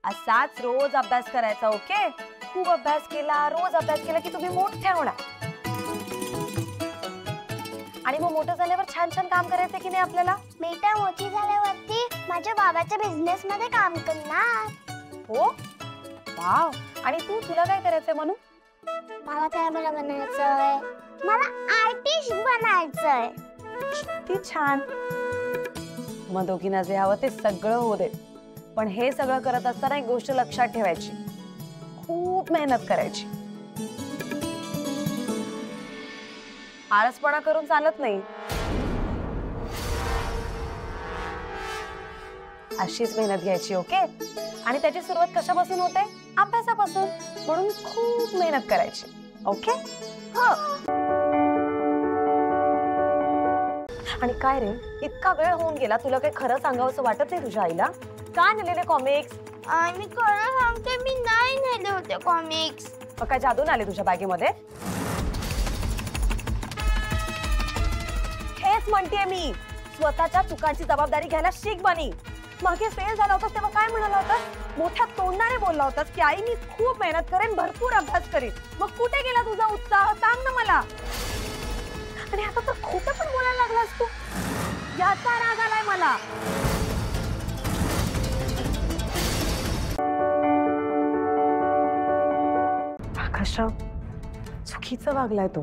असाच रोज अभ्यास करायचा. ओके, खूप अभ्यास केला, रोज अभ्यास केला की तुम्ही मोठे होणार. आणि मग मोठं झाल्यावर छान छान काम करायचं की नाही आपल्याला. मी तर मोठी झाल्यावरती माझ्या बाबाच्या बिझनेस मध्ये काम करणार. हो, वाव. आणि तुला काय करायचंय म्हणू? मला कॅमेरा बनायचंय, मला आर्टिस्ट बनायचंय. किती छान. मग दोघींना जे हवं ते सगळं होऊ दे. पण हे सगळं करत असताना एक गोष्ट लक्षात ठेवायची, खूप मेहनत करायची. आळसपणा करून चालत नाही. अशीच मेहनत घ्यायची. ओके, आणि त्याची सुरुवात कशापासून होते? अभ्यासापासून. म्हणून खूप मेहनत करायची. ओके. हो. आणि काय रे, इतका वेळ होऊन गेला, तुला काही खरं सांगावंसं वाटत नाही तुझ्या आईला? का नेलेले कॉमिक्स? आणि खरं सांगते, मी नाही नेले होते कॉमिक्स. काय जादून आले तुझ्या बॅगेमध्ये? हेच म्हणतेय मी, स्वतःच्या चुकांची जबाबदारी घ्यायला शिक बनी. मागे फेल झाला होता तेव्हा काय म्हणाला होता? मोठ्या तोंडाने बोलला होतास की आई मी खूप मेहनत करेन, भरपूर अभ्यास करीन. मग कुठे गेला तुझा उत्साह? सांग ना मला. आणि आता तर खोटं पण बोलायला लागलास तू. याचा राग आलाय मला. आकाशराव चुकीचं वागलाय तो.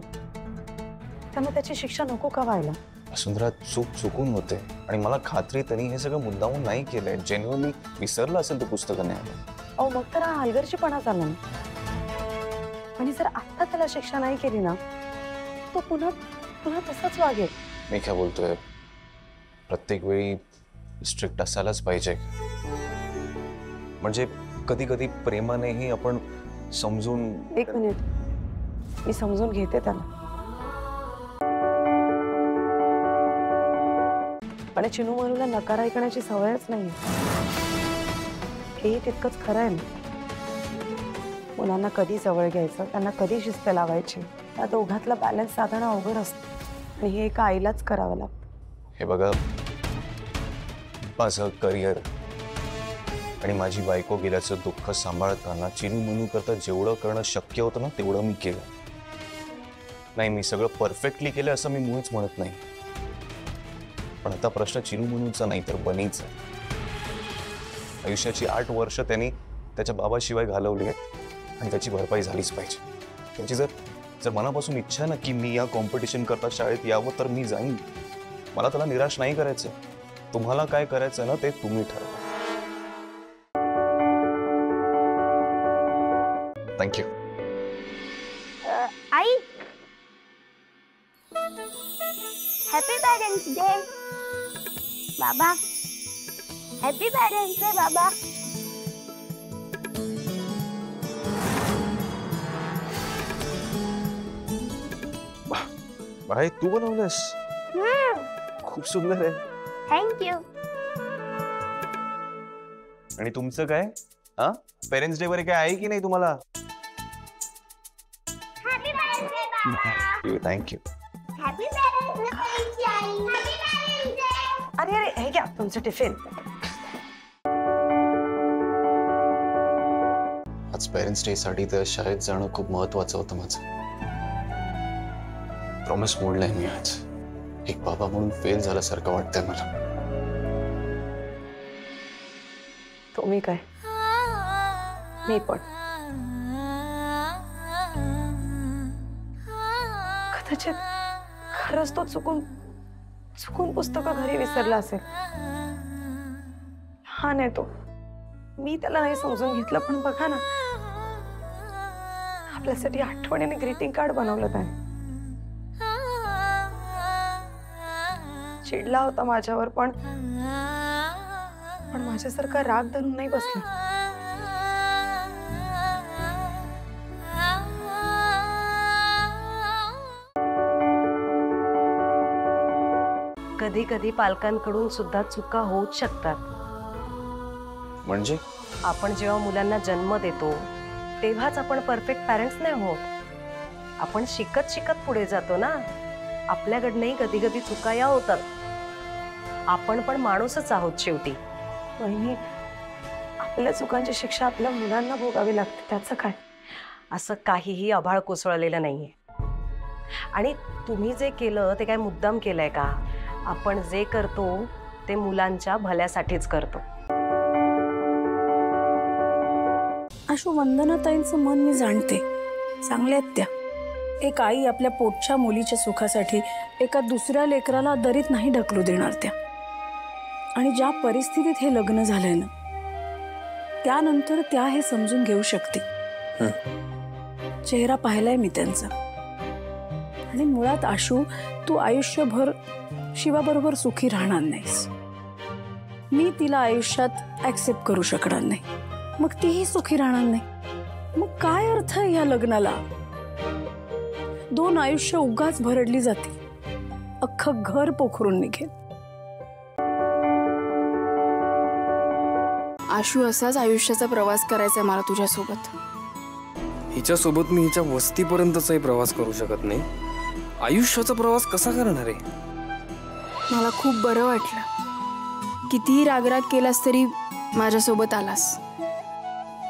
त्यामुळे त्याची शिक्षा नको का व्हायला? वसुंधरा, चूक चुकून होते आणि मला खात्री त्यांनी हे सगळं मुद्दामून नाही केलंय. जेन्युइनली विसरलं असेल ते पुस्तकं नाही. अहो मग तर हा हलगर्जीपणा झाला ना. आणि जर आता त्याला शिक्षा नाही केली ना, तो पुन्हा तसंच वागेल. मी काय बोलतोय, प्रत्येक वेळी स्ट्रिक्ट असायलाच पाहिजे? म्हणजे कधी कधी प्रेमानेही आपण समजून. एक मिनिट, मी समजून घेते त्याला. पण चिनू मनूला नकार ऐकण्याची सवयच नाही. हे तितकंच खरं आहे ना. मुलांना कधी जवळ घ्यायचं, त्यांना कधी शिस्त लावायची, त्या दोघातला बॅलन्स साधणं अवघड असतं. आणि हे एका आईलाच करावं लागतं. हे बघा, माझं करिअर आणि माझी बायको गेल्याचं दुःख सांभाळताना चिनू मनू करता जेवढं करणं शक्य होतं ना, तेवढं मी केलं. नाही, मी सगळं परफेक्टली केलं असं मी मुळीच म्हणत नाही. पण आता प्रश्न चिनू मनूचा नाही तर बनीचा. आयुष्याची 8 वर्ष त्यांनी त्याच्या बाबाशिवाय घालवली आहेत आणि त्याची भरपाई झालीच पाहिजे. त्याची जर मनापासून इच्छा ना की मी या कॉम्पिटिशन करता शाळेत यावं, तर मी जाईन. मला त्याला निराश नाही करायचं. तुम्हाला काय करायचं ना, ते तुम्ही ठरवा. थँक्यू. आई, हॅपी पेरेंट्स डे. बाबा, हॅपी पेरेंट्स डे बाबा. बाई, तू बनवलंस? खूप सुंदर आहे. थँक्यू. आणि तुमचं काय? हा, पेरेंट्स डे वर काय आहे की नाही तुम्हाला? हॅपी पेरेंट्स डे बाबा. Thank you. Happy parents day I. Happy parents day. अरे अरे, हे घ्या तुमचं टिफिन. आज पेरेंट्स डे साठी तर शाळेत जाणं खूप महत्वाचं होतं माझं. प्रॉमिस मोडलंय मी आज. एक बाबा म्हणून फेल झाल्यासारखं वाटतंय मला. तुम्ही काय, मी पण. कदाचित खरंच तो चुकून पुस्तकं घरी विसरला असेल. हा नाही तो, मी त्याला नाही समजून घेतलं. पण बघा ना, आपल्यासाठी आठवणीने ग्रीटिंग कार्ड बनवलं त्याने. चिडला होता माझ्यावर, पण माझ्यासारखा राग धरून नाही बसला. कधी कधी पालकांकडून सुद्धा चुका होऊच शकतात. म्हणजे आपण जेव्हा मुलांना जन्म देतो तेव्हाच आपण परफेक्ट पॅरेंट्स नाही होत. आपण शिकत शिकत पुढे जातो ना. आपल्याकडनंही कधी कधी चुका या होतात. आपण पण माणूसच आहोत शेवटी. वहिनी, आपल्या चुकांची शिक्षा आपल्या मुलांना भोगावी लागते, त्याचं काय? असं काहीही आभाळ कोसळलेलं नाहीये. आणि तुम्ही जे केलं ते काय मुद्दाम केलंय का? आपण जे करतो ते मुलांच्या भल्यासाठीच करतो. आशू, वंदनाताईंचं मन मी जाणते, चांगल्या आहेत त्या. एक आई आपल्या पोटच्या मुलीच्या सुखासाठी एका दुसऱ्या लेकराला दरीत नाही ढकलू देणार त्या. आणि ज्या परिस्थितीत हे लग्न झालंय ना, त्यानंतर त्या हे समजून घेऊ शकते. चेहरा पाहिलाय मी त्यांचा. आणि मुळात आशू, तू आयुष्यभर शिवाबरोबर सुखी राहणार नाहीस. मी तिला आयुष्यात ऍक्सेप्ट करू शकणार नाही, मग तीही सुखी राहणार नाही. मग काय अर्थ आहे या लग्नाला? 2 आयुष्य उगाच भरडली जाते, अख्खं घर पोखरून निघेल. आशू, असाच आयुष्याचा प्रवास करायचा आहे मला तुझ्यासोबत. हिच्यासोबत मी हिच्या वस्तीपर्यंतचाही प्रवास करू शकत नाही. आयुष्याचा प्रवास कसा करणार आहे? मला खूप बरं वाटलं. कितीही रागराग केलास तरी माझ्यासोबत आलास.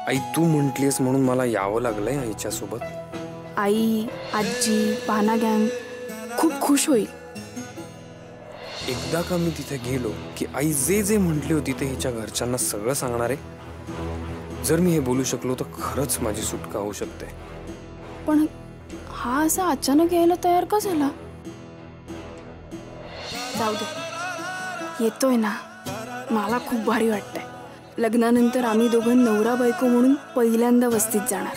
आई, तू म्हटलीस म्हणून मला यावं लागलंय हिच्यासोबत. आई, आजी, पाना गँग खूप खुश होईल. एकदा का मी तिथे गेलो की आई जे जे म्हटली होती ते हिच्या घरच्यांना सगळं सांगणार आहे. जर मी हे बोलू शकलो तर खरंच माझी सुटका होऊ शकते. पण हा असा अचानक यायला तयार का झाला? जाऊ दे, येतोय ना. मला खूप भारी वाटतंय. लग्नानंतर आम्ही दोघं नवरा बायको म्हणून पहिल्यांदा वस्तीत जाणार.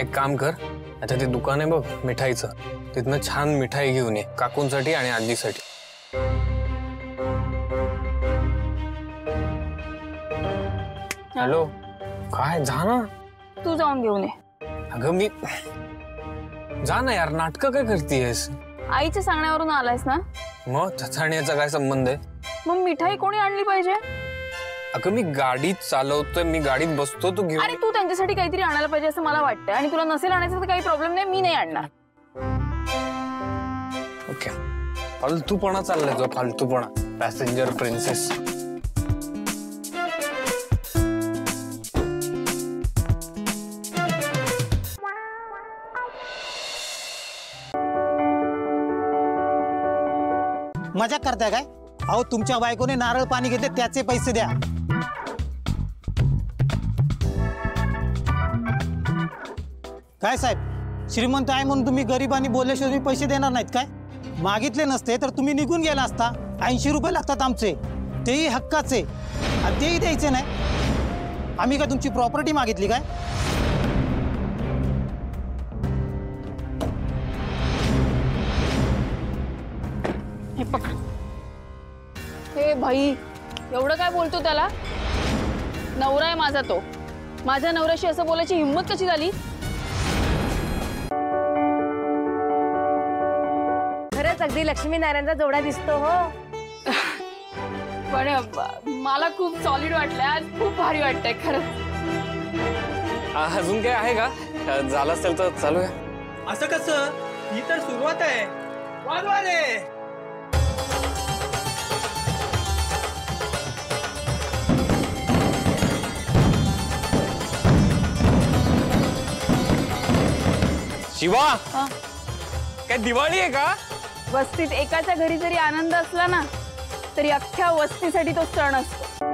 एक काम कर, आता ते दुकान आहे बघ मिठाईचं, तिथनं छान मिठाई घेऊन ये काकूंसाठी आणि आजीसाठी. हॅलो, काय? जा ना. तू जाऊन घेऊन ये. अगं मी जा ना यार, नाटकं काय करतेयस? आईच्या सांगण्यावरून आलायस ना? मग त्याचा आणि याचा काय संबंध आहे? मग मिठाई कोणी आणली पाहिजे? अगं मी गाडीत चालवतोय, मी गाडीत बसतो, तू घेऊन. अरे, तू त्यांच्यासाठी काहीतरी आणायला पाहिजे असं मला वाटतंय. आणि तुला नसेल आणायचं तर काही प्रॉब्लेम नाही, मी नाही आणणार. ओके, फालतूपणा चाललाय जो, फालतूपणा. Passenger princess. मजाक करताय काय? अहो, तुमच्या बायकोने नारळ पाणी घेतले त्याचे पैसे द्या. काय साहेब, श्रीमंत आहे म्हणून तुम्ही गरिबांनी बोलल्याशिवाय तुम्ही पैसे देणार नाहीत काय? मागितले नसते तर तुम्ही निघून गेला असता. 80 रुपये लागतात आमचे, तेही हक्काचे, आणि तेही द्यायचे नाही. आम्ही काय तुमची प्रॉपर्टी मागितली काय? हे पकड. हे भाई, एवढं काय बोलतो त्याला? नवरा आहे माझा तो. माझ्या नवऱ्याशी असं बोलायची हिंमत कशी झाली? खरंच अगदी लक्ष्मीनारायणचा जोडा दिसतो हो. पण मला खूप सॉलिड वाटलंय आज, खूप भारी वाटतंय खरंच. अजून काय आहे का? झालं असेल तर चालू आहे. असं कसं? ही तर सुरुवात आहे. वाजवा रे. शिवा, काय दिवाळी आहे का? वस्तीत एकाच्या घरी जरी आनंद असला ना, तरी अख्ख्या वस्तीसाठी तो सण असतो.